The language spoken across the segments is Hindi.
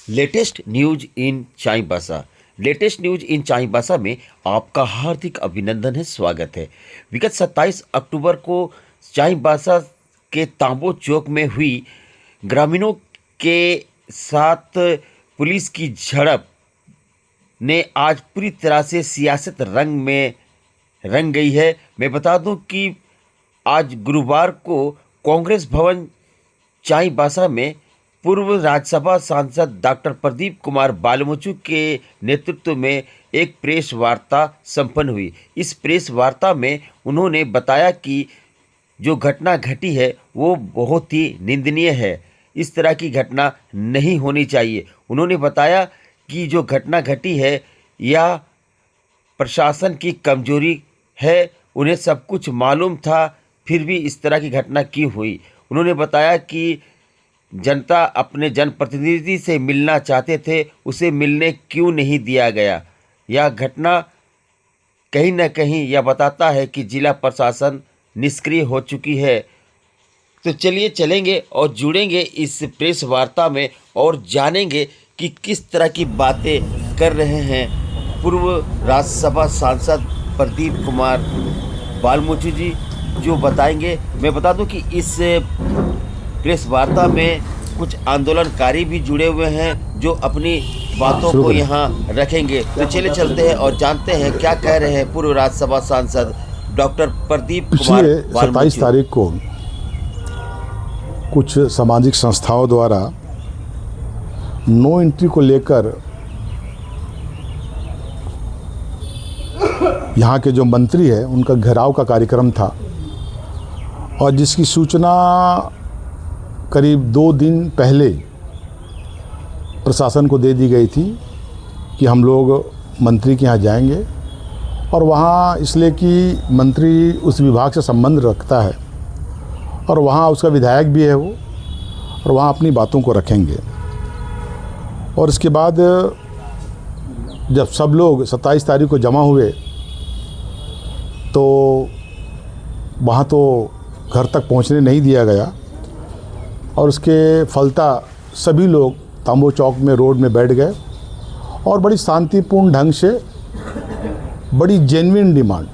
Latest news in Chaibasa. Latest news in Chaibasa में आपका हार्दिक अभिनंदन है, स्वागत है। विगत 27 अक्टूबर को चाईबासा के तांबो चौक में हुई ग्रामीणों के साथ पुलिस की झड़प ने आज पूरी तरह से सियासत रंग में रंग गई है। मैं बता दूं कि आज गुरुवार को कांग्रेस भवन चाईबासा में पूर्व राज्यसभा सांसद डॉक्टर प्रदीप कुमार बालमुचु के नेतृत्व में एक प्रेस वार्ता संपन्न हुई। इस प्रेस वार्ता में उन्होंने बताया कि जो घटना घटी है वो बहुत ही निंदनीय है। इस तरह की घटना नहीं होनी चाहिए। उन्होंने बताया कि जो घटना घटी है या प्रशासन की कमजोरी है, उन्हें सब कुछ मालूम था, फिर भी इस तरह की घटना क्यों हुई। उन्होंने बताया कि जनता अपने जनप्रतिनिधि से मिलना चाहते थे, उसे मिलने क्यों नहीं दिया गया। यह घटना कहीं न कहीं यह बताता है कि जिला प्रशासन निष्क्रिय हो चुकी है। तो चलिए चलेंगे और जुड़ेंगे इस प्रेस वार्ता में और जानेंगे कि किस तरह की बातें कर रहे हैं पूर्व राज्यसभा सांसद प्रदीप कुमार बालमुचु जी, जो बताएंगे। मैं बता दूं कि इस प्रेस वार्ता में कुछ आंदोलनकारी भी जुड़े हुए हैं जो अपनी बातों को यहाँ रखेंगे। तो चले चलते हैं और जानते हैं क्या कह रहे हैं पूर्व राज्यसभा सांसद डॉक्टर प्रदीप कुमार बालमुचु। 27 तारीख को कुछ सामाजिक संस्थाओं द्वारा नो एंट्री को लेकर यहाँ के जो मंत्री है उनका घेराव का कार्यक्रम था और जिसकी सूचना करीब 2 दिन पहले प्रशासन को दे दी गई थी कि हम लोग मंत्री के यहाँ जाएंगे और वहाँ इसलिए कि मंत्री उस विभाग से संबंध रखता है और वहाँ उसका विधायक भी है वो, और वहाँ अपनी बातों को रखेंगे। और इसके बाद जब सब लोग 27 तारीख को जमा हुए तो वहाँ तो घर तक पहुँचने नहीं दिया गया और उसके फलता सभी लोग तांबो चौक में रोड में बैठ गए और बड़ी शांतिपूर्ण ढंग से, बड़ी जेन्युइन डिमांड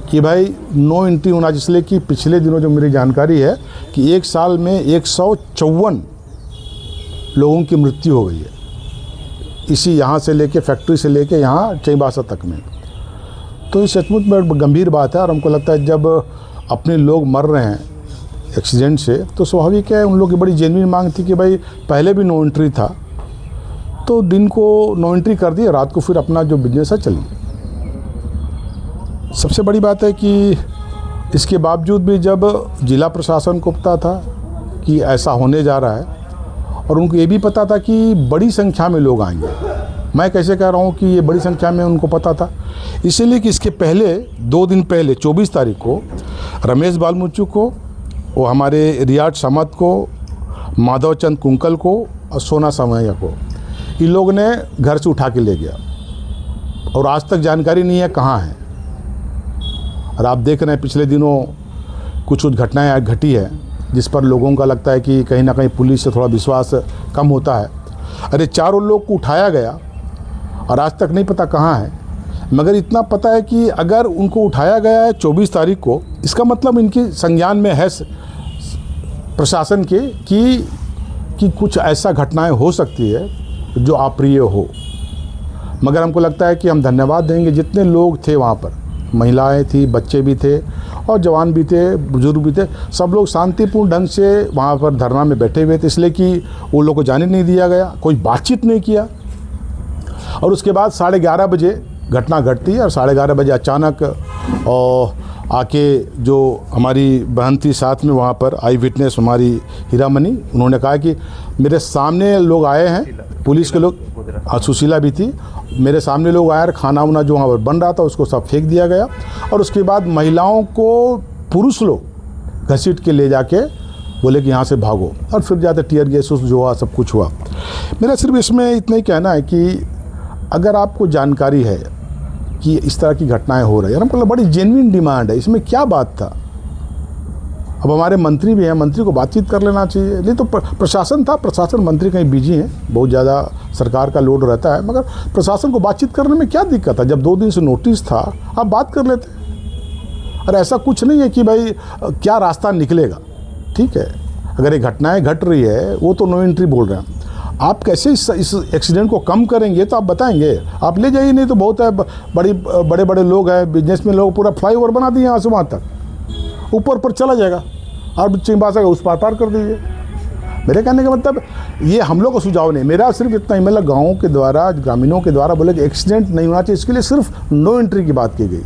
कि भाई नो एंट्री होना, इसलिए कि पिछले दिनों जो मेरी जानकारी है कि एक साल में 154 लोगों की मृत्यु हो गई है, इसी यहाँ से लेके फैक्ट्री से लेके यहाँ चाईबासा तक में। तो ये सचमुच में गंभीर बात है और हमको लगता है जब अपने लोग मर रहे हैं एक्सीडेंट से तो स्वाभाविक है, उन लोगों की बड़ी जेन्युइन मांग थी कि भाई पहले भी नो एंट्री था तो दिन को नो एंट्री कर दिए, रात को फिर अपना जो बिजनेस है चलिए। सबसे बड़ी बात है कि इसके बावजूद भी जब जिला प्रशासन को पता था कि ऐसा होने जा रहा है और उनको ये भी पता था कि बड़ी संख्या में लोग आएंगे, मैं कैसे कह रहा हूँ कि ये बड़ी संख्या में उनको पता था, इसीलिए कि इसके पहले 2 दिन पहले 24 तारीख को रमेश बालमुचु को, वो हमारे रियाट समत को, माधव चंद कुंकल को और सोना समैया को, इन लोग ने घर से उठा के ले गया और आज तक जानकारी नहीं है कहाँ है। और आप देख रहे हैं पिछले दिनों कुछ घटनाएं घटी है जिस पर लोगों का लगता है कि कहीं ना कहीं पुलिस से थोड़ा विश्वास कम होता है। अरे 4 लोग को उठाया गया और आज तक नहीं पता कहाँ है, मगर इतना पता है कि अगर उनको उठाया गया है 24 तारीख को, इसका मतलब इनके संज्ञान में है प्रशासन के कि कुछ ऐसा घटनाएं हो सकती है जो अप्रिय हो। मगर हमको लगता है कि हम धन्यवाद देंगे जितने लोग थे वहाँ पर, महिलाएं थी, बच्चे भी थे और जवान भी थे, बुजुर्ग भी थे, सब लोग शांतिपूर्ण ढंग से वहाँ पर धरना में बैठे हुए थे, इसलिए कि वो लोग को जाने नहीं दिया गया, कोई बातचीत नहीं किया। और उसके बाद 11:30 बजे घटना घटती है और 11:30 बजे अचानक और आके जो हमारी बहन थी साथ में वहाँ पर आई विटनेस हमारी हीरामणि, उन्होंने कहा कि मेरे सामने लोग आए हैं, पुलिस के लोग, सुशीला भी थी, मेरे सामने लोग आए और खाना वाना जो वहाँ पर बन रहा था उसको सब फेंक दिया गया और उसके बाद महिलाओं को पुरुष लोग घसीट के ले जाके बोले कि यहाँ से भागो और फिर जाते टीयर गैस जो हुआ सब कुछ हुआ। मेरा सिर्फ इसमें इतना ही कहना है कि अगर आपको जानकारी है कि इस तरह की घटनाएं हो रही है, मतलब बड़ी जेन्युइन डिमांड है, इसमें क्या बात था। अब हमारे मंत्री भी हैं, मंत्री को बातचीत कर लेना चाहिए। नहीं तो प्रशासन था, प्रशासन मंत्री कहीं बिजी हैं, बहुत ज़्यादा सरकार का लोड रहता है, मगर प्रशासन को बातचीत करने में क्या दिक्कत है? जब 2 दिन से नोटिस था, आप बात कर लेते। और ऐसा कुछ नहीं है कि भाई क्या रास्ता निकलेगा, ठीक है। अगर ये घटनाएं घट रही है, वो तो नो एंट्री बोल रहे हैं, आप कैसे इस एक्सीडेंट को कम करेंगे तो आप बताएंगे। आप ले जाइए, नहीं तो बहुत है, बड़े बड़े लोग हैं, बिजनेसमैन लोग, पूरा फ्लाईओवर बना दिए यहाँ से वहाँ तक, ऊपर पर चला जाएगा और चिंबासा का उस पार कर दीजिए। मेरे कहने का मतलब ये हम लोग का सुझाव नहीं, मेरा सिर्फ इतना ही, मतलब गाँव के द्वारा, ग्रामीणों के द्वारा बोले कि एक्सीडेंट नहीं होना चाहिए, इसके लिए सिर्फ नो एंट्री की बात की गई।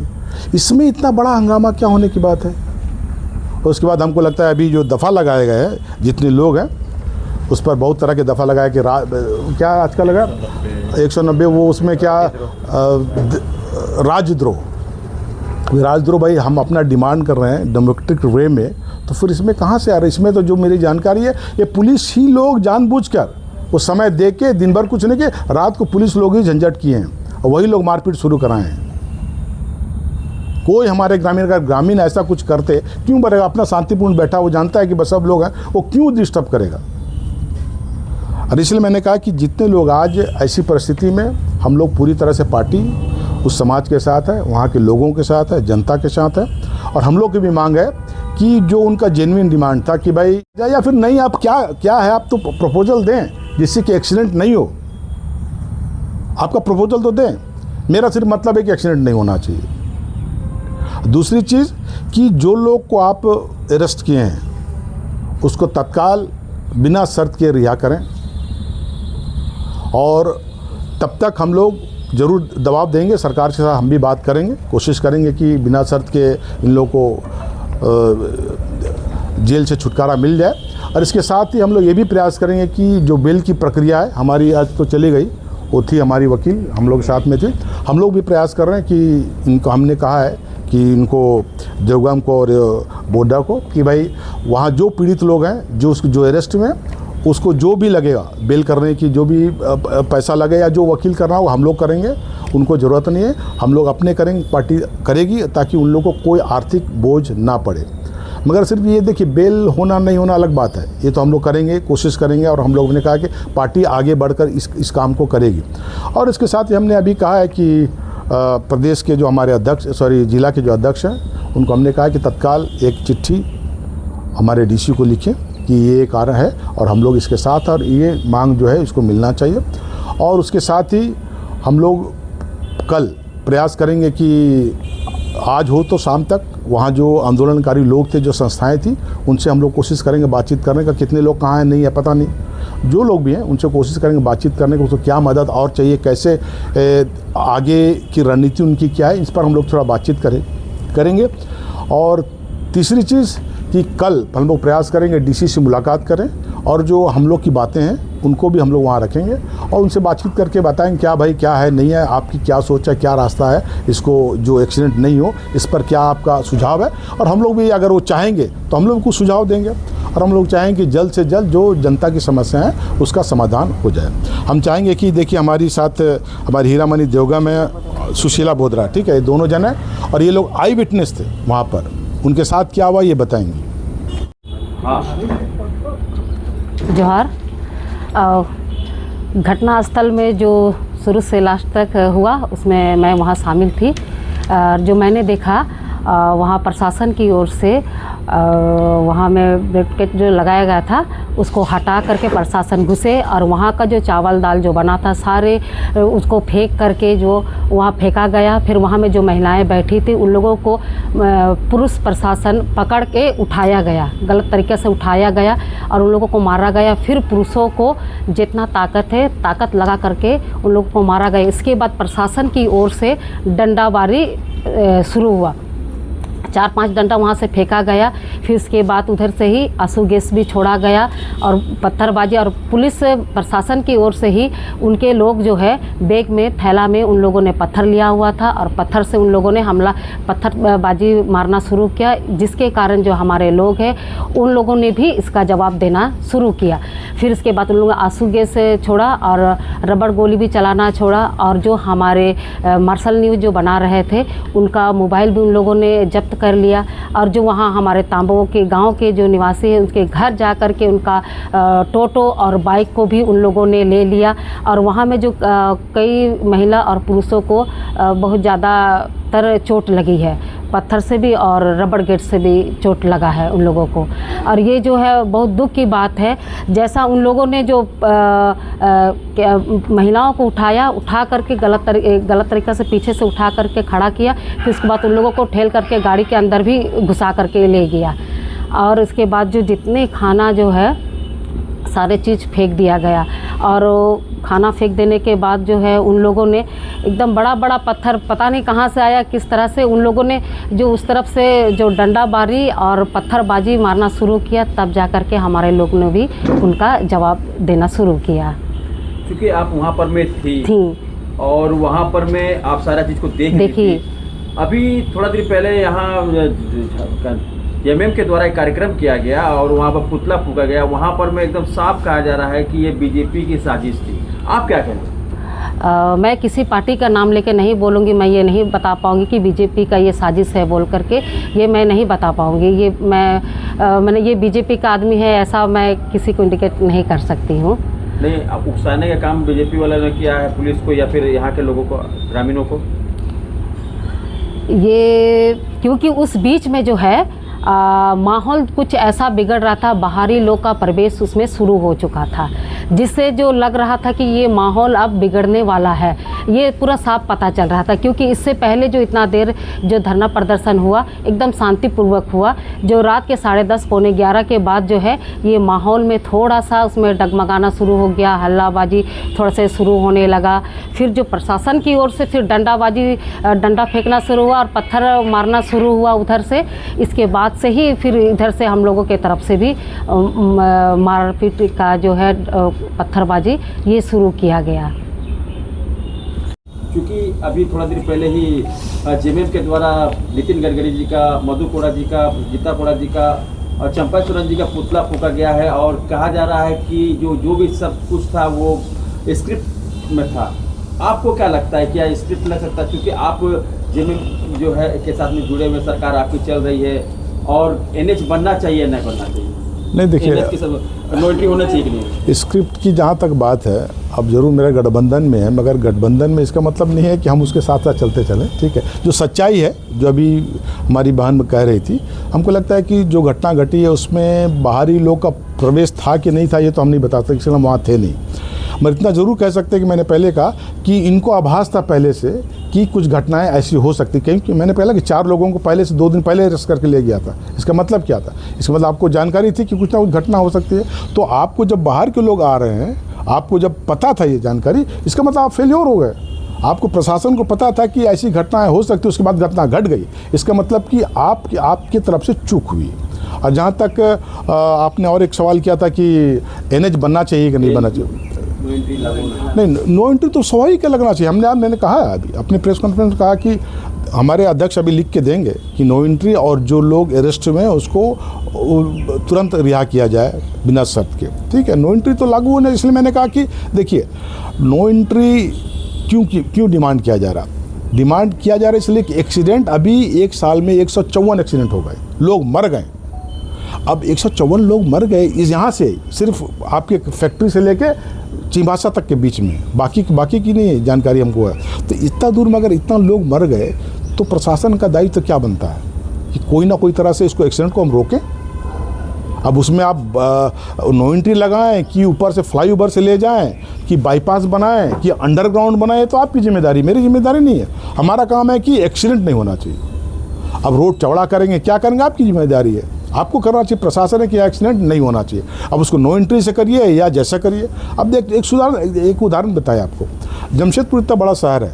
इसमें इतना बड़ा हंगामा क्या होने की बात है? और उसके बाद हमको लगता है अभी जो दफ़ा लगाए गए हैं, जितने लोग हैं उस पर बहुत तरह के दफ़ा लगाए कि क्या आज का लगा 190, वो उसमें क्या राजद्रोह। भाई हम अपना डिमांड कर रहे हैं डेमोक्रेटिक वे में, तो फिर इसमें कहाँ से आ रहा है? इसमें तो जो मेरी जानकारी है, ये पुलिस ही लोग जानबूझकर वो समय दे के, दिन भर कुछ नहीं किए, रात को पुलिस लोग ही झंझट किए हैं और वही लोग मारपीट शुरू कराए हैं। कोई हमारे ग्रामीण ऐसा कुछ करते क्यों बढ़ेगा? अपना शांतिपूर्ण बैठा, वो जानता है कि बस सब लोग हैं, वो क्यों डिस्टर्ब करेगा? और इसलिए मैंने कहा कि जितने लोग आज ऐसी परिस्थिति में, हम लोग पूरी तरह से पार्टी उस समाज के साथ है, वहाँ के लोगों के साथ है, जनता के साथ है। और हम लोग की भी मांग है कि जो उनका जेन्युइन डिमांड था कि भाई, या फिर नहीं, आप क्या है, आप तो प्रपोजल दें जिससे कि एक्सीडेंट नहीं हो। आपका प्रपोजल तो दें। मेरा सिर्फ मतलब है कि एक्सीडेंट नहीं होना चाहिए। दूसरी चीज़ कि जो लोग को आप अरेस्ट किए हैं उसको तत्काल बिना शर्त के रिहा करें, और तब तक हम लोग ज़रूर दबाव देंगे, सरकार के साथ हम भी बात करेंगे, कोशिश करेंगे कि बिना शर्त के इन लोगों को जेल से छुटकारा मिल जाए। और इसके साथ ही हम लोग ये भी प्रयास करेंगे कि जो बेल की प्रक्रिया है हमारी, आज तो चली गई, वो थी हमारी वकील, हम लोग साथ में थे, हम लोग भी प्रयास कर रहे हैं कि इनको, हमने कहा है कि इनको, देवगाम को और बोडा को, कि भाई वहाँ जो पीड़ित लोग हैं, जो अरेस्ट में, उसको जो भी लगेगा बेल करने की, जो भी पैसा लगे या जो वकील करना हो हम लोग करेंगे, उनको ज़रूरत नहीं है, हम लोग अपने करेंगे, पार्टी करेगी, ताकि उन लोगों को कोई आर्थिक बोझ ना पड़े। मगर सिर्फ ये देखिए, बेल होना नहीं होना अलग बात है, ये तो हम लोग करेंगे, कोशिश करेंगे, और हम लोगों ने कहा कि पार्टी आगे बढ़कर इस काम को करेगी। और इसके साथ ही हमने अभी कहा है कि प्रदेश के जो हमारे जिला के जो अध्यक्ष हैं, उनको हमने कहा कि तत्काल एक चिट्ठी हमारे डीसी को लिखें कि ये कारण है और हम लोग इसके साथ, और ये मांग जो है इसको मिलना चाहिए। और उसके साथ ही हम लोग कल प्रयास करेंगे कि आज हो तो शाम तक वहाँ जो आंदोलनकारी लोग थे, जो संस्थाएं थी, उनसे हम लोग कोशिश करेंगे बातचीत करने का। कितने लोग कहाँ हैं नहीं है पता नहीं, जो लोग भी हैं उनसे कोशिश करेंगे बातचीत करने को, उसको क्या मदद और चाहिए, कैसे आगे की रणनीति उनकी क्या है, इस पर हम लोग थोड़ा बातचीत करेंगे। और तीसरी चीज़ कि कल हम लोग प्रयास करेंगे डीसी से मुलाकात करें, और जो हम लोग की बातें हैं उनको भी हम लोग वहाँ रखेंगे और उनसे बातचीत करके बताएंगे क्या भाई, क्या है, नहीं है, आपकी क्या सोच है, क्या रास्ता है, इसको जो एक्सीडेंट नहीं हो, इस पर क्या आपका सुझाव है। और हम लोग भी अगर वो चाहेंगे तो हम लोग कुछ सुझाव देंगे, और हम लोग चाहेंगे कि जल्द से जल्द जो जनता की समस्या है उसका समाधान हो जाए। हम चाहेंगे कि देखिए, हमारी साथ हमारी हीरामणि देवगा में सुशीला बोधरा, ठीक है, ये दोनों जन हैं, और ये लोग आई विटनेस थे वहाँ पर, उनके साथ क्या हुआ ये बताएंगे। जोहार। घटनास्थल में जो शुरू से लास्ट तक हुआ, उसमें मैं वहाँ शामिल थी। जो मैंने देखा, वहाँ प्रशासन की ओर से वहाँ में ब्रेकेट जो लगाया गया था उसको हटा करके प्रशासन घुसे, और वहाँ का जो चावल दाल जो बना था सारे उसको फेंक करके जो वहाँ फेंका गया। फिर वहाँ में जो महिलाएं बैठी थी उन लोगों को पुरुष प्रशासन पकड़ के उठाया गया, गलत तरीके से उठाया गया और उन लोगों को मारा गया। फिर पुरुषों को जितना ताकत है ताकत लगा करके उन लोगों को मारा गया। इसके बाद प्रशासन की ओर से डंडाबारी शुरू हुआ, 4-5 डंडा वहाँ से फेंका गया। फिर उसके बाद उधर से ही आंसू गैस भी छोड़ा गया और पत्थरबाजी, और पुलिस प्रशासन की ओर से ही उनके लोग जो है बैग में, थैला में उन लोगों ने पत्थर लिया हुआ था और पत्थर से उन लोगों ने पत्थरबाजी मारना शुरू किया, जिसके कारण जो हमारे लोग हैं उन लोगों ने भी इसका जवाब देना शुरू किया। फिर इसके बाद उन लोगों ने आंसू गैस छोड़ा और रबड़ गोली भी चलाना छोड़ा, और जो हमारे मार्शल न्यूज़ जो बना रहे थे उनका मोबाइल भी उन लोगों ने जब्त कर लिया। और जो वहाँ हमारे तांबो के गांव के जो निवासी हैं उनके घर जा कर के उनका टोटो और बाइक को भी उन लोगों ने ले लिया। और वहाँ में जो कई महिला और पुरुषों को बहुत ज़्यादा तर चोट लगी है, पत्थर से भी और रबड़ गेट से भी चोट लगा है उन लोगों को। और ये जो है बहुत दुख की बात है, जैसा उन लोगों ने जो महिलाओं को उठा करके गलत तरीक़ा से पीछे से उठा करके खड़ा किया, फिर उसके बाद उन लोगों को ठेल करके गाड़ी के अंदर भी घुसा करके ले गया। और इसके बाद जो जितने खाना जो है सारे चीज़ फेंक दिया गया। और खाना फेंक देने के बाद जो है उन लोगों ने एकदम बड़ा बड़ा पत्थर पता नहीं कहाँ से आया, किस तरह से उन लोगों ने जो उस तरफ से जो डंडाबाजी और पत्थरबाजी मारना शुरू किया, तब जा कर के हमारे लोग ने भी उनका जवाब देना शुरू किया। क्योंकि आप वहाँ पर में थी और वहाँ पर में आप सारा चीज़ को देखी। अभी थोड़ा देर पहले यहाँ एमएम के द्वारा एक कार्यक्रम किया गया और वहाँ पर पुतला फूका गया, वहाँ पर में एकदम साफ कहा जा रहा है कि ये बीजेपी की साजिश थी। आप क्या कहें? मैं किसी पार्टी का नाम लेके नहीं बोलूँगी, मैं ये नहीं बता पाऊँगी कि बीजेपी का ये साजिश है बोल करके, ये मैं नहीं बता पाऊँगी। ये मैंने ये बीजेपी का आदमी है ऐसा मैं किसी को इंडिकेट नहीं कर सकती हूँ। नहीं, उकसाने का काम बीजेपी वाला ने किया है पुलिस को या फिर यहाँ के लोगों को, ग्रामीणों को? ये क्योंकि उस बीच में जो है माहौल कुछ ऐसा बिगड़ रहा था, बाहरी लोग का प्रवेश उसमें शुरू हो चुका था, जिससे जो लग रहा था कि ये माहौल अब बिगड़ने वाला है, ये पूरा साफ पता चल रहा था। क्योंकि इससे पहले जो इतना देर जो धरना प्रदर्शन हुआ एकदम शांतिपूर्वक हुआ, जो रात के 10:30 पौने 11 के बाद जो है ये माहौल में थोड़ा सा उसमें डगमगाना शुरू हो गया, हल्लाबाजी थोड़ा से शुरू होने लगा। फिर जो प्रशासन की ओर से फिर डंडा फेंकना शुरू हुआ और पत्थर मारना शुरू हुआ उधर से। इसके बाद से ही फिर इधर से हम लोगों के तरफ से भी मारपीट का जो है पत्थरबाजी ये शुरू किया गया। क्योंकि अभी थोड़ा देर पहले ही जेएमएम के द्वारा नितिन गडकरी जी का, मधु कोड़ा जी का, गीता कोड़ा जी का और चंपा सोरेन जी का पुतला फूका गया है और कहा जा रहा है कि जो भी सब कुछ था वो स्क्रिप्ट में था। आपको क्या लगता है, क्या स्क्रिप्ट लग सकता है? क्योंकि आप जेएमएम जो है के साथ में जुड़े हुए, सरकार आपकी चल रही है और एनएच बनना चाहिए नहीं बनना चाहिए? नहीं, देखिए नोटिटी होना चाहिए कि नहीं? स्क्रिप्ट की जहाँ तक बात है, अब जरूर मेरा गठबंधन में है, मगर गठबंधन में इसका मतलब नहीं है कि हम उसके साथ साथ चलते चलें। ठीक है, जो सच्चाई है, जो अभी हमारी बहन कह रही थी, हमको लगता है कि जो घटना घटी है उसमें बाहरी लोग का प्रवेश था कि नहीं था ये तो हम नहीं बता सकते, क्योंकि हम वहाँ थे नहीं। मगर इतना ज़रूर कह सकते हैं कि मैंने पहले कहा कि इनको आभास था पहले से कि कुछ घटनाएं ऐसी हो सकती, क्योंकि मैंने पहले कि 4 लोगों को पहले से 2 दिन पहले अरेस्ट करके ले गया था। इसका मतलब क्या था? इसका मतलब आपको जानकारी थी कि कुछ ना कुछ घटना हो सकती है। तो आपको जब बाहर के लोग आ रहे हैं, आपको जब पता था ये जानकारी, इसका मतलब आप फेल्योर हो गए। आपको प्रशासन को पता था कि ऐसी घटनाएं हो सकती, उसके बाद घटना घट गई, इसका मतलब कि आपकी तरफ से चूक हुई। और जहाँ तक आपने और एक सवाल किया था कि एनएच बनना चाहिए कि नहीं बनना चाहिए, नहीं, नो एंट्री तो स्वाभाविक लगना चाहिए। मैंने कहा अभी अपने प्रेस कॉन्फ्रेंस में कहा कि हमारे अध्यक्ष अभी लिख के देंगे कि नो एंट्री, और जो लोग अरेस्ट में उसको तुरंत रिहा किया जाए बिना शर्त के। ठीक है, नो एंट्री तो लागू होना, इसलिए मैंने कहा कि देखिए नो एंट्री क्यों डिमांड किया जा रहा? डिमांड किया जा रहा है इसलिए कि एक्सीडेंट अभी 1 साल में 154 एक्सीडेंट हो गए, लोग मर गए। अब 154 लोग मर गए इस यहाँ से, सिर्फ आपके फैक्ट्री से लेके चिंबासा तक के बीच में, बाकी की नहीं जानकारी हमको है। तो इतना दूर में अगर इतना लोग मर गए तो प्रशासन का दायित्व तो क्या बनता है कि कोई ना कोई तरह से इसको एक्सीडेंट को हम रोकें। अब उसमें आप नो एंट्री लगाएं कि ऊपर से फ्लाईओवर से ले जाएं कि बाईपास बनाएं कि अंडरग्राउंड बनाएं, तो आपकी जिम्मेदारी, मेरी जिम्मेदारी नहीं है। हमारा काम है कि एक्सीडेंट नहीं होना चाहिए। अब रोड चौड़ा करेंगे, क्या करेंगे, आपकी जिम्मेदारी है, आपको करना चाहिए। प्रशासन है कि एक्सीडेंट नहीं होना चाहिए। अब उसको नो एंट्री से करिए या जैसा करिए। अब एक उदाहरण बताया आपको, जमशेदपुर इतना बड़ा शहर है,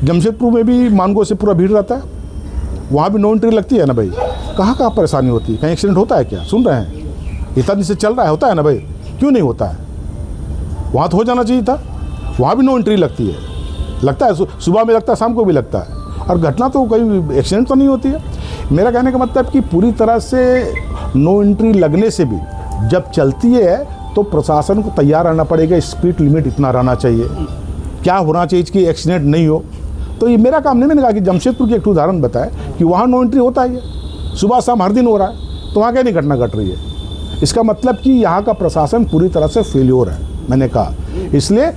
जमशेदपुर में भी मानगो से पूरा भीड़ रहता है, वहाँ भी नो एंट्री लगती है ना भाई। कहाँ परेशानी होती है? कहीं एक्सीडेंट होता है क्या? सुन रहे हैं, इतना दिन से चल रहा है, होता है ना भाई, क्यों नहीं होता है? वहाँ तो हो जाना चाहिए था। वहाँ भी नो एंट्री लगती है, लगता है सुबह में लगता है, शाम को भी लगता है, और घटना तो कोई एक्सीडेंट तो नहीं होती है। मेरा कहने का मतलब कि पूरी तरह से नो एंट्री लगने से भी जब चलती है तो प्रशासन को तैयार रहना पड़ेगा। स्पीड लिमिट इतना रहना चाहिए, क्या होना चाहिए कि एक्सीडेंट नहीं हो। तो ये मेरा काम नहीं। मैंने कहा कि जमशेदपुर की एक उदाहरण बताया कि वहाँ नो एंट्री होता ही है, सुबह शाम हर दिन हो रहा है, तो वहाँ क्या नहीं घटना घट रही है। इसका मतलब कि यहाँ का प्रशासन पूरी तरह से फेल्योर है, मैंने कहा। इसलिए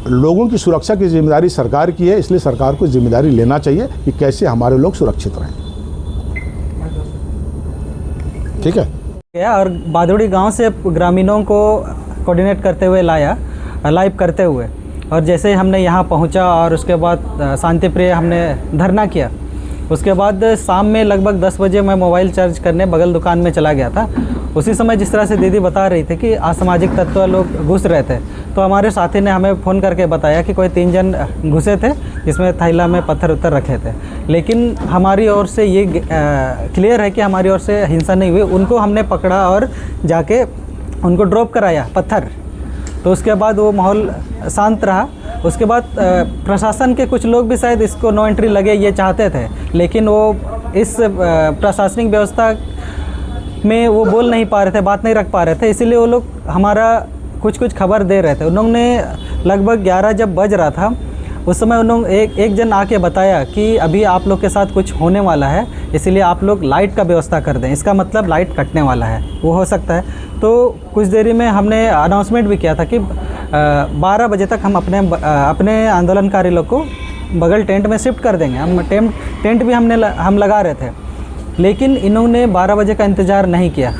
लोगों की सुरक्षा की जिम्मेदारी सरकार की है, इसलिए सरकार को जिम्मेदारी लेना चाहिए कि कैसे हमारे लोग सुरक्षित रहें। ठीक है। और बादुड़ी गांव से ग्रामीणों को कोऑर्डिनेट करते हुए लाया, लाइव करते हुए, और जैसे ही हमने यहाँ पहुँचा और उसके बाद शांति प्रिय हमने धरना किया। उसके बाद शाम में लगभग 10 बजे मैं मोबाइल चार्ज करने बगल दुकान में चला गया था। उसी समय जिस तरह से दीदी बता रही थी कि असामाजिक तत्व लोग घुस रहे थे, तो हमारे साथी ने हमें फ़ोन करके बताया कि कोई 3 जन घुसे थे जिसमें थैला में पत्थर उत्तर रखे थे। लेकिन हमारी ओर से ये क्लियर है कि हमारी ओर से हिंसा नहीं हुई। उनको हमने पकड़ा और जाके उनको ड्रॉप कराया पत्थर। तो उसके बाद वो माहौल शांत रहा। उसके बाद प्रशासन के कुछ लोग भी शायद इसको नो एंट्री लगे ये चाहते थे, लेकिन वो इस प्रशासनिक व्यवस्था में वो बोल नहीं पा रहे थे, बात नहीं रख पा रहे थे, इसीलिए वो लोग हमारा कुछ खबर दे रहे थे। उन्होंने लगभग 11 जब बज रहा था, उस समय उन्होंने एक जन आके बताया कि अभी आप लोग के साथ कुछ होने वाला है, इसीलिए आप लोग लाइट का व्यवस्था कर दें। इसका मतलब लाइट कटने वाला है, वो हो सकता है। तो कुछ देरी में हमने अनाउंसमेंट भी किया था कि 12 बजे तक हम अपने आंदोलनकारी लोग को बगल टेंट में शिफ्ट कर देंगे। हम टेंट भी हम लगा रहे थे, लेकिन इन्होंने 12 बजे का इंतज़ार नहीं किया।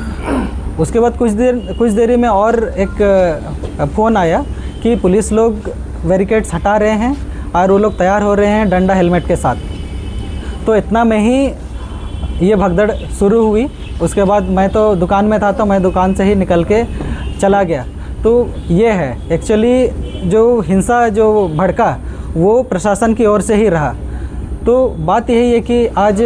उसके बाद कुछ देरी में और एक फ़ोन आया कि पुलिस लोग बैरिकेड्स हटा रहे हैं और वो लोग तैयार हो रहे हैं डंडा हेलमेट के साथ। तो इतना में ही ये भगदड़ शुरू हुई। उसके बाद मैं तो दुकान में था, तो मैं दुकान से ही निकल के चला गया। तो ये है एक्चुअली जो हिंसा जो भड़का वो प्रशासन की ओर से ही रहा। तो बात यही है कि आज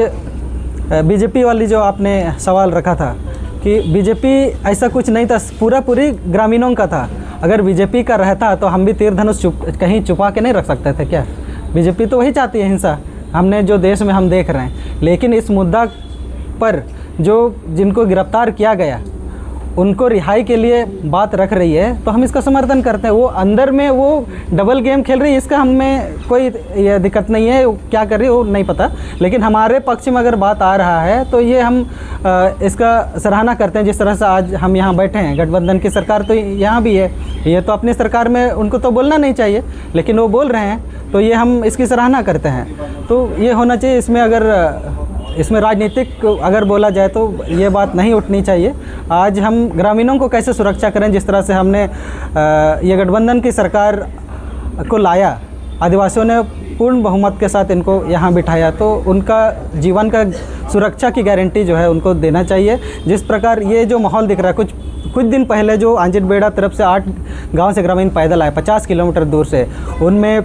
बीजेपी वाली जो आपने सवाल रखा था कि बीजेपी ऐसा कुछ नहीं था, पूरी ग्रामीणों का था। अगर बीजेपी का रहता तो हम भी तीर धनुष कहीं छुपा के नहीं रख सकते थे क्या? बीजेपी तो वही चाहती है हिंसा, हमने जो देश में हम देख रहे हैं। लेकिन इस मुद्दा पर जो जिनको गिरफ्तार किया गया उनको रिहाई के लिए बात रख रही है, तो हम इसका समर्थन करते हैं। वो अंदर में वो डबल गेम खेल रही है, इसका हमें कोई ये दिक्कत नहीं है। क्या कर रही है वो नहीं पता, लेकिन हमारे पक्ष में अगर बात आ रहा है तो ये हम इसका सराहना करते हैं। जिस तरह से आज हम यहाँ बैठे हैं, गठबंधन की सरकार तो यहाँ भी है, ये तो अपनी सरकार में उनको तो बोलना नहीं चाहिए, लेकिन वो बोल रहे हैं, तो ये हम इसकी सराहना करते हैं। तो ये होना चाहिए। इसमें राजनीतिक अगर बोला जाए तो ये बात नहीं उठनी चाहिए। आज हम ग्रामीणों को कैसे सुरक्षा करें, जिस तरह से हमने ये गठबंधन की सरकार को लाया, आदिवासियों ने पूर्ण बहुमत के साथ इनको यहाँ बिठाया, तो उनका जीवन का सुरक्षा की गारंटी जो है उनको देना चाहिए। जिस प्रकार ये जो माहौल दिख रहा है, कुछ दिन पहले जो आंजित बेड़ा तरफ से 8 गांव से ग्रामीण पैदल आए 50 किलोमीटर दूर से, उनमें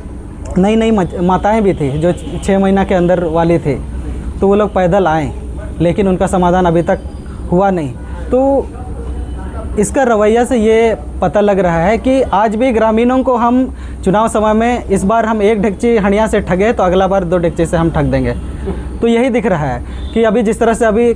नई माताएं भी थी जो 6 महीना के अंदर वाली थी, तो वो लोग पैदल आए, लेकिन उनका समाधान अभी तक हुआ नहीं। तो इसका रवैया से ये पता लग रहा है कि आज भी ग्रामीणों को हम चुनाव समय में इस बार हम 1 ढेकची हंडिया से ठगे तो अगला बार 2 ढेकची से हम ठग देंगे। तो यही दिख रहा है कि अभी जिस तरह से अभी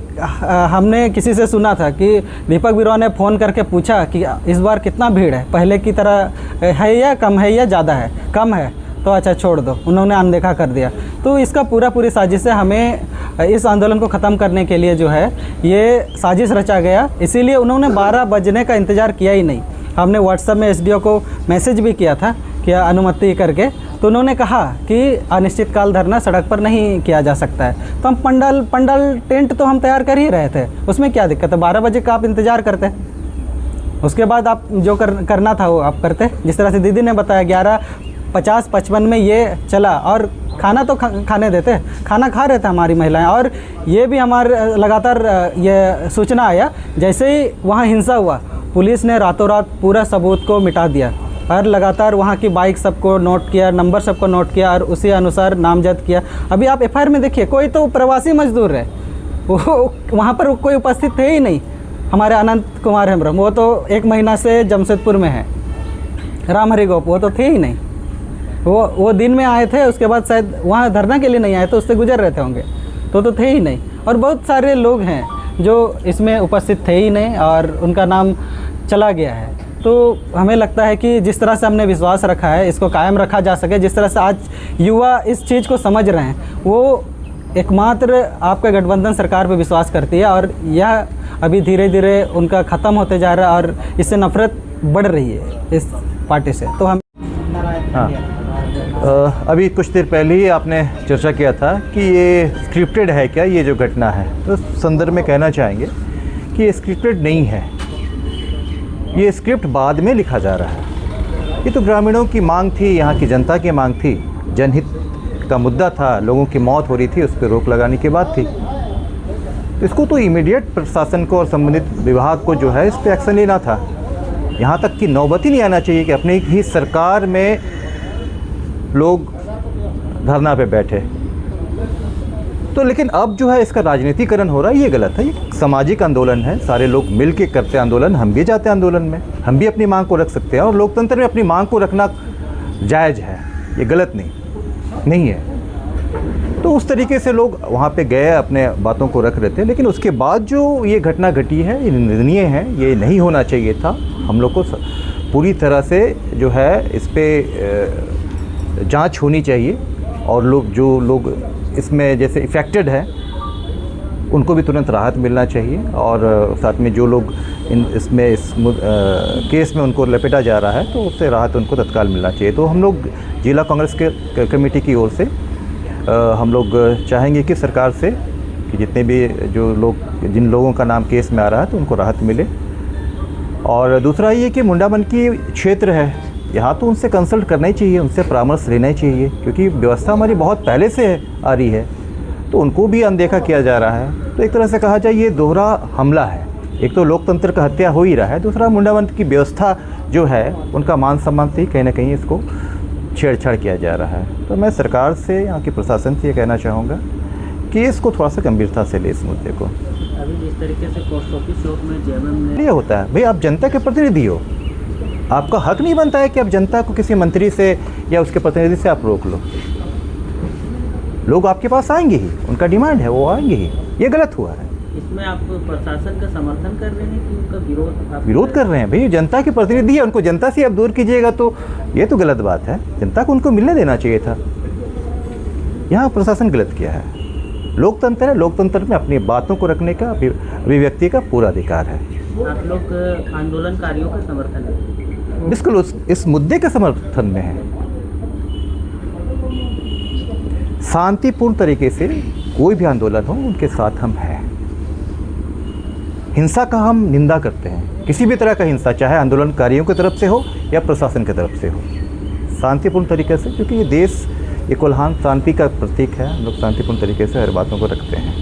हमने किसी से सुना था कि दीपक बिरुआ ने फ़ोन करके पूछा कि इस बार कितना भीड़ है, पहले की तरह है या कम है या ज़्यादा है? कम है तो अच्छा छोड़ दो, उन्होंने अनदेखा कर दिया। तो इसका पूरी साजिश है। हमें इस आंदोलन को ख़त्म करने के लिए जो है ये साजिश रचा गया, इसीलिए उन्होंने 12 बजने का इंतज़ार किया ही नहीं। हमने व्हाट्सएप में एसडीओ को मैसेज भी किया था कि अनुमति करके, तो उन्होंने कहा कि अनिश्चितकाल धरना सड़क पर नहीं किया जा सकता है। तो हम पंडाल टेंट तो हम तैयार कर ही रहे थे, उसमें क्या दिक्कत है? 12 बजे का आप इंतज़ार करते, उसके बाद आप जो करना था वो आप करते। जिस तरह से दीदी ने बताया 11:50-55 में ये चला, और खाना तो खाने देते, खाना खा रहे थे हमारी महिलाएं। और ये भी हमारे लगातार ये सूचना आया, जैसे ही वहाँ हिंसा हुआ पुलिस ने रातों रात पूरा सबूत को मिटा दिया और लगातार वहाँ की बाइक सबको नोट किया, नंबर सबको नोट किया और उसी अनुसार नामजद किया। अभी आप एफआईआर में देखिए, कोई तो प्रवासी मजदूर है, वो वहाँ पर कोई उपस्थित थे ही नहीं। हमारे अनंत कुमार हेम्ब्रम, वो तो 1 महीना से जमशेदपुर में है। रामहरि गोप, वो तो थे ही नहीं। वो दिन में आए थे, उसके बाद शायद वहाँ धरना के लिए नहीं आए, तो उससे गुजर रहे थे होंगे, तो थे ही नहीं। और बहुत सारे लोग हैं जो इसमें उपस्थित थे ही नहीं और उनका नाम चला गया है। तो हमें लगता है कि जिस तरह से हमने विश्वास रखा है इसको कायम रखा जा सके। जिस तरह से आज युवा इस चीज़ को समझ रहे हैं, वो एकमात्र आपका गठबंधन सरकार पर विश्वास करती है, और यह अभी धीरे धीरे उनका ख़त्म होते जा रहा है और इससे नफ़रत बढ़ रही है इस पार्टी से। तो हम अभी कुछ देर पहले ही आपने चर्चा किया था कि ये स्क्रिप्टेड है क्या, ये जो घटना है, तो संदर्भ में कहना चाहेंगे कि ये स्क्रिप्टेड नहीं है, ये स्क्रिप्ट बाद में लिखा जा रहा है। ये तो ग्रामीणों की मांग थी, यहाँ की जनता की मांग थी, जनहित का मुद्दा था, लोगों की मौत हो रही थी, उस पर रोक लगाने की बात थी। तो इसको तो इमीडिएट प्रशासन को और संबंधित विभाग को जो है इस पर एक्शन लेना था। यहाँ तक कि नौबत ही नहीं आना चाहिए कि अपनी ही सरकार में लोग धरना पे बैठे। तो लेकिन अब जो है इसका राजनीतिकरण हो रहा है, ये गलत है। ये सामाजिक आंदोलन है, सारे लोग मिल के करते आंदोलन, हम भी जाते हैं आंदोलन में, हम भी अपनी मांग को रख सकते हैं, और लोकतंत्र में अपनी मांग को रखना जायज़ है, ये गलत नहीं है। तो उस तरीके से लोग वहाँ पे गए, अपने बातों को रख रहे थे, लेकिन उसके बाद जो ये घटना घटी है ये निंदनीय है, ये नहीं होना चाहिए था। हम लोग को पूरी तरह से जो है इस पर जांच होनी चाहिए, और जो लोग इसमें जैसे इफ़ेक्टेड हैं उनको भी तुरंत राहत मिलना चाहिए, और साथ में जो लोग इस केस में उनको लपेटा जा रहा है तो उससे राहत उनको तत्काल मिलना चाहिए। तो हम लोग जिला कांग्रेस के कमेटी की ओर से हम लोग चाहेंगे कि सरकार से कि जितने भी जिन लोगों का नाम केस में आ रहा है तो उनको राहत मिले। और दूसरा ये कि मुंडाबन की क्षेत्र है, यहाँ तो उनसे कंसल्ट करना ही चाहिए, उनसे परामर्श लेना ही चाहिए, क्योंकि व्यवस्था हमारी बहुत पहले से आ रही है, तो उनको भी अनदेखा किया जा रहा है। तो एक तरह से कहा जाए ये दोहरा हमला है, एक तो लोकतंत्र का हत्या हो ही रहा है, दूसरा मुंडाबन की व्यवस्था जो है उनका मान सम्मान से ही कहीं ना कहीं इसको छेड़छाड़ किया जा रहा है। तो मैं सरकार से, यहाँ के प्रशासन से ये कहना चाहूँगा कि इसको थोड़ा सा गंभीरता से ले इस मुद्दे को। अभी जिस तरीके से पोस्ट ऑफिस चौक में जेएमएम ने ये होता है भाई, आप जनता के प्रतिनिधि हो, आपका हक नहीं बनता है कि आप जनता को किसी मंत्री से या उसके प्रतिनिधि से आप रोक लो। लोग आपके पास आएंगे ही, उनका डिमांड है, वो आएंगे ही। ये गलत हुआ है। इसमें आप प्रशासन का समर्थन कर रहे हैं कि उनका विरोध कर रहे हैं? भाई जनता के प्रतिनिधि है, उनको जनता से आप दूर कीजिएगा तो ये तो गलत बात है। जनता को उनको मिलने देना चाहिए था, यहाँ प्रशासन गलत किया है। लोकतंत्र है, लोकतंत्र में अपनी बातों को रखने का, अभिव्यक्ति का पूरा अधिकार है। आप लोग आंदोलनकारियों का समर्थन है? बिल्कुल इस मुद्दे के समर्थन में है। शांतिपूर्ण तरीके से कोई भी आंदोलन हो, उनके साथ हम हैं। हिंसा का हम निंदा करते हैं, किसी भी तरह का हिंसा, चाहे आंदोलनकारियों की तरफ से हो या प्रशासन की तरफ से हो, शांतिपूर्ण तरीके से, क्योंकि ये देश, ये कोल्हान शांति का प्रतीक है। हम लोग शांतिपूर्ण तरीके से हर बातों को रखते हैं।